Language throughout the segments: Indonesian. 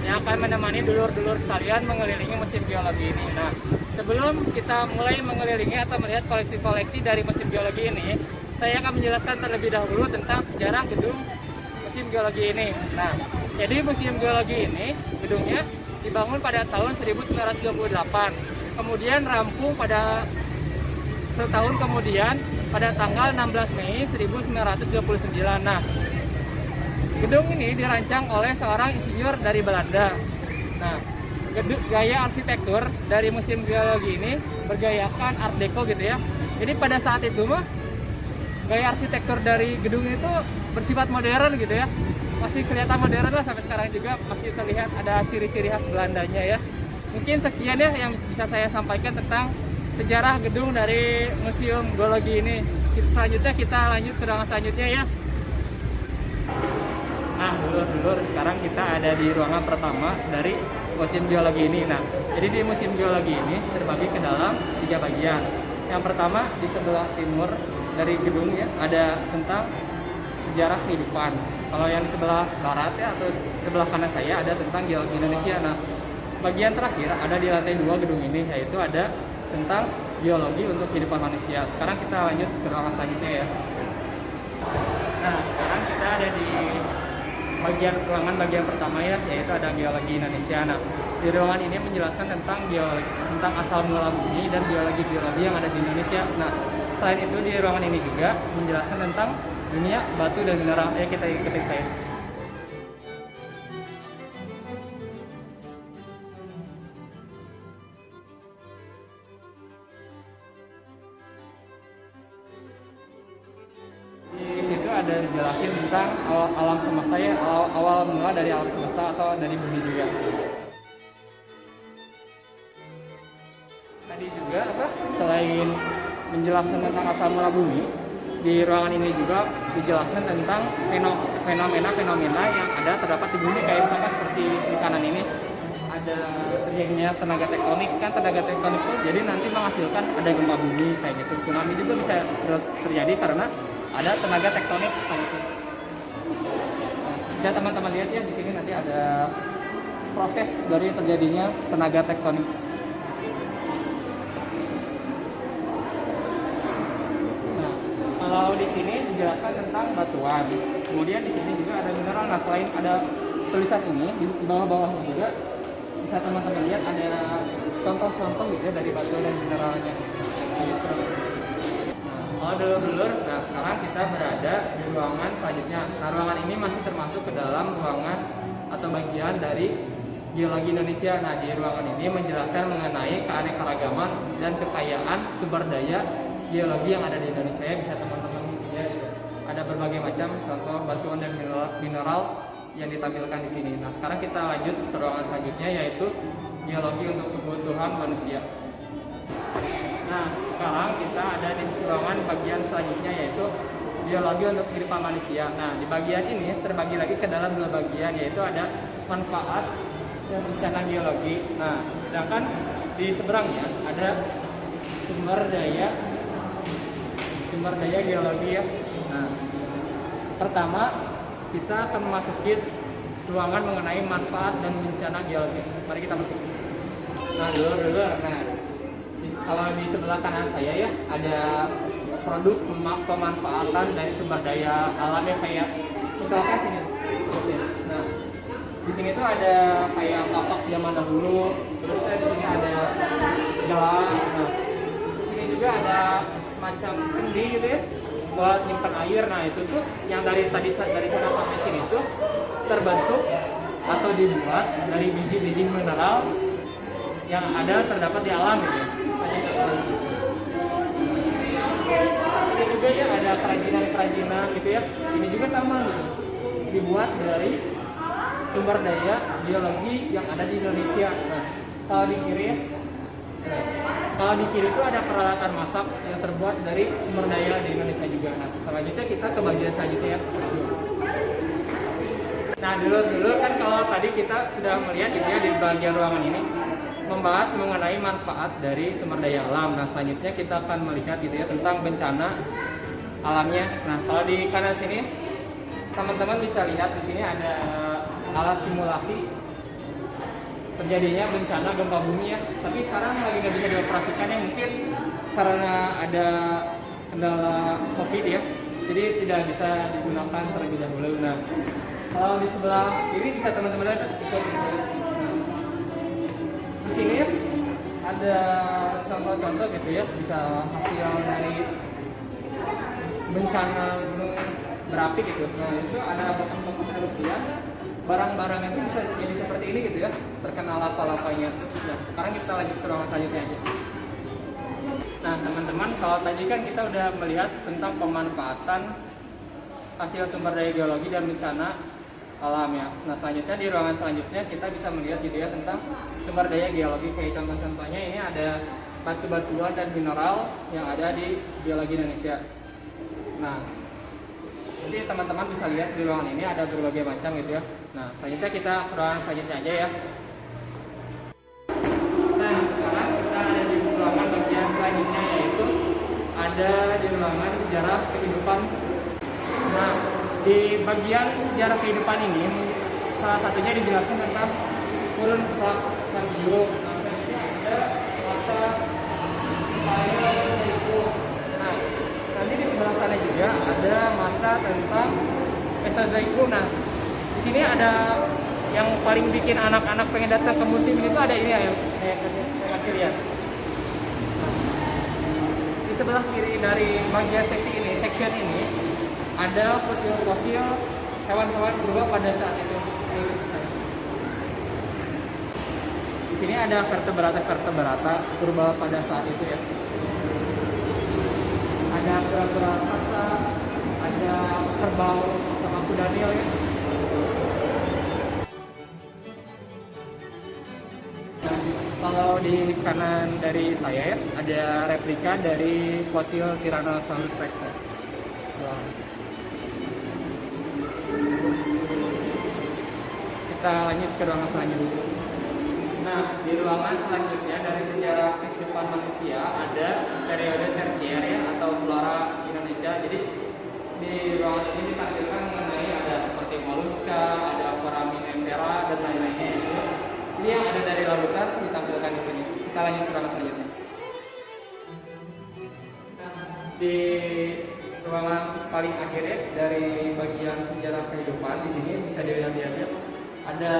yang akan menemani dulur-dulur sekalian mengelilingi museum geologi ini. Nah, sebelum kita mulai mengelilingi atau melihat koleksi-koleksi dari museum geologi ini, saya akan menjelaskan terlebih dahulu tentang sejarah gedung museum geologi ini. Nah, jadi museum geologi ini gedungnya dibangun pada tahun 1928, kemudian rampung pada setahun kemudian pada tanggal 16 Mei 1929. Nah, gedung ini dirancang oleh seorang insinyur dari Belanda. Nah, gaya arsitektur dari museum geologi ini bergayakan Art Deco gitu ya. Jadi pada saat itu mah gaya arsitektur dari gedung itu bersifat modern gitu ya. Masih kelihatan modern lah sampai sekarang juga masih terlihat ada ciri-ciri khas Belandanya ya. Mungkin sekian ya yang bisa saya sampaikan tentang sejarah gedung dari museum geologi ini. Selanjutnya kita lanjut ke ruangan selanjutnya ya. Nah, dulur-dulur, sekarang kita ada di ruangan pertama dari museum geologi ini. Nah, jadi di museum geologi ini terbagi ke dalam 3 bagian. Yang pertama di sebelah timur dari gedung ya ada tentang sejarah kehidupan. Kalau yang di sebelah barat ya atau sebelah kanan saya ada tentang geologi Indonesia. Nah, bagian terakhir ada di lantai 2 gedung ini, yaitu ada tentang geologi untuk kehidupan manusia. Sekarang kita lanjut ke ruangan selanjutnya ya. Nah, sekarang kita ada di ruangan bagian pertama ya, yaitu ada geologi Indonesia. Nah, di ruangan ini menjelaskan tentang geologi, tentang asal mula bumi dan geologi yang ada di Indonesia. Nah, selain itu di ruangan ini juga menjelaskan tentang dunia batu dan mineral. Ya, kita ikutin saya. Di situ ada dijelasin tentang alam semesta ya, awal mula dari alam semesta atau dari bumi juga. Tadi juga selain menjelaskan tentang asal mula bumi, di ruangan ini juga dijelaskan tentang fenomena yang ada terdapat di bumi, kayak misalkan seperti di kanan ini ada terjadinya tenaga tektonik. Kan tenaga tektonik itu jadi nanti menghasilkan ada gempa bumi kayak gitu. Tsunami juga bisa terjadi karena ada tenaga tektonik kayak gitu. Bisa teman-teman lihat ya, di sini nanti ada proses dari terjadinya tenaga tektonik. Nah, kalau di sini dijelaskan tentang batuan. Kemudian di sini juga ada mineral. Nah, selain ada tulisan ini di bawah-bawahnya juga bisa teman-teman lihat ada contoh-contoh gitu ya dari batu dan mineralnya. Nah, dulur-dulur, nah sekarang kita berada di ruangan selanjutnya. Nah, ruangan ini masih termasuk ke dalam ruangan atau bagian dari geologi Indonesia. Nah, di ruangan ini menjelaskan mengenai keanekaragaman dan kekayaan sumber daya geologi yang ada di Indonesia. Ya, bisa teman-teman ya, ada berbagai macam contoh batuan dan mineral yang ditampilkan di sini. Nah, sekarang kita lanjut ke ruangan selanjutnya, yaitu geologi untuk kebutuhan manusia. Nah, sekarang kita ada di ruangan bagian selanjutnya, yaitu geologi untuk kehidupan manusia. Nah, di bagian ini terbagi lagi ke dalam 2 bagian, yaitu ada manfaat dan bencana geologi. Nah, sedangkan di seberangnya ada sumber daya geologi ya. Nah, pertama kita akan memasuki ruangan mengenai manfaat dan bencana geologi. Mari kita masuk. Nah, dulu. Nah, kalau di sebelah kanan saya ya ada produk pemanfaatan dari sumber daya alam ya, kayak misalkan sini. Nah, di sini tuh ada kayak kapak zaman dahulu, terus di sini ada gelas. Nah, di sini juga ada semacam kendi gitu ya buat nyimpan air. Nah, itu tuh yang dari sana sampai sini tuh terbentuk atau dibuat dari biji-biji mineral yang terdapat di alam gitu ya. Ini juga ya ada kerajinan gitu ya. Ini juga sama gitu, dibuat dari sumber daya geologi yang ada di Indonesia. Nah, kalau di kiri ya, itu ada peralatan masak yang terbuat dari sumber daya di Indonesia juga. Nah, selanjutnya kita ke bagian selanjutnya ya. Nah, dulu kan kalau tadi kita sudah melihat gitu ya di bagian ruangan ini membahas mengenai manfaat dari sumber daya alam. Nah, selanjutnya kita akan melihat gitu ya tentang bencana alamnya. Nah, kalau di kanan sini teman-teman bisa lihat di sini ada alat simulasi terjadinya bencana gempa bumi ya. Tapi sekarang lagi nggak bisa dioperasikan ya, mungkin karena ada kendala COVID ya. Jadi tidak bisa digunakan terlebih dahulu. Nah, kalau di sebelah kiri bisa teman-teman lihat ikut. Nah, di sini ada contoh-contoh gitu ya, bisa hasil dari bencana gunung berapi gitu. Nah, itu ada bekas-bekas erupsian, barang-barang itu bisa jadi seperti ini gitu ya, terkena lava-lavanya. Nah, sekarang kita lanjut ke ruangan selanjutnya aja. Nah, teman-teman, kalau tadi kan kita udah melihat tentang pemanfaatan hasil sumber daya geologi dan bencana alam ya. Nah, selanjutnya di ruangan selanjutnya kita bisa melihat gitu ya tentang sumber daya geologi. Kayak contoh-contohnya ini ada batu-batuan dan mineral yang ada di geologi Indonesia. Nah, jadi teman-teman bisa lihat di ruangan ini ada berbagai macam gitu ya. Nah, selanjutnya kita ke ruangan selanjutnya aja ya. Nah, sekarang kita ada di ruangan bagian selanjutnya, yaitu ada di ruangan sejarah kehidupan. Nah, di bagian sejarah kehidupan ini salah satunya dijelaskan tentang kurun perlahan biru. Nah, selanjutnya ada masa itu. Nah, nanti di sebelah sana juga ada masa tentang Mesozoikum. Nah, di sini ada yang paling bikin anak-anak pengen datang ke museum itu ada ini ya, saya kasih lihat. Nah, di sebelah kiri dari bagian section ini ada fosil-fosil hewan-hewan purba pada saat itu. Di sini ada vertebrata purba pada saat itu ya. Ada kura-kura raksasa, ada kerbau sama kuda nil ya. Nah, kalau di kanan dari saya ya, ada replika dari fosil Tyrannosaurus Rex. Kita lanjut ke ruangan selanjutnya. Nah, di ruangan selanjutnya dari sejarah kehidupan manusia ada periode tersier ya, atau flora Indonesia. Jadi di ruangan ini ditampilkan mengenai ada seperti moluska, ada foraminifera dan lain-lainnya. Ini yang ada dari lautan ditampilkan di sini. Kita lanjut ke ruangan selanjutnya. Nah, di ruangan paling akhir ya, dari bagian sejarah kehidupan, di sini bisa dilihat-lihat ya, ada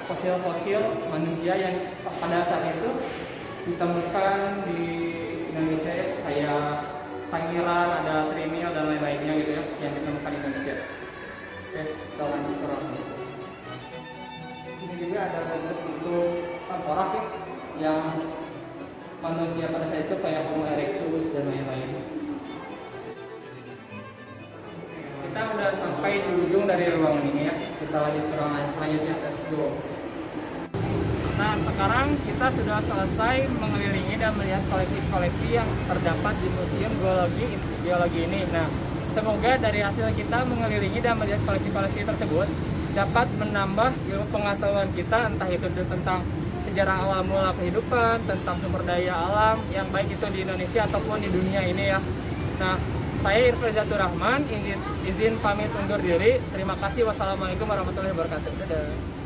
fosil-fosil manusia yang pada saat itu ditemukan di Indonesia ya, kayak sangiran, ada trinil dan lain-lainnya gitu ya, yang ditemukan di Indonesia. Oke, kita lanjut ke ruangan. Ini juga ada bentuk-bentuk tengkorak ya, yang manusia pada saat itu kayak Homo erectus dan lain-lain. Kita udah sampai di ujung dari ruangan ini ya. Kita lanjut ke ruangan selanjutnya. Let's go. Nah, sekarang kita sudah selesai mengelilingi dan melihat koleksi-koleksi yang terdapat di Museum Geologi ini. Nah, semoga dari hasil kita mengelilingi dan melihat koleksi-koleksi tersebut dapat menambah ilmu pengetahuan kita, entah itu tentang sejarah awal mula kehidupan, tentang sumber daya alam yang baik itu di Indonesia ataupun di dunia ini ya. Nah, saya Irfan Zatur Rahman, izin pamit undur diri. Terima kasih. Wassalamualaikum warahmatullahi wabarakatuh. Dadah.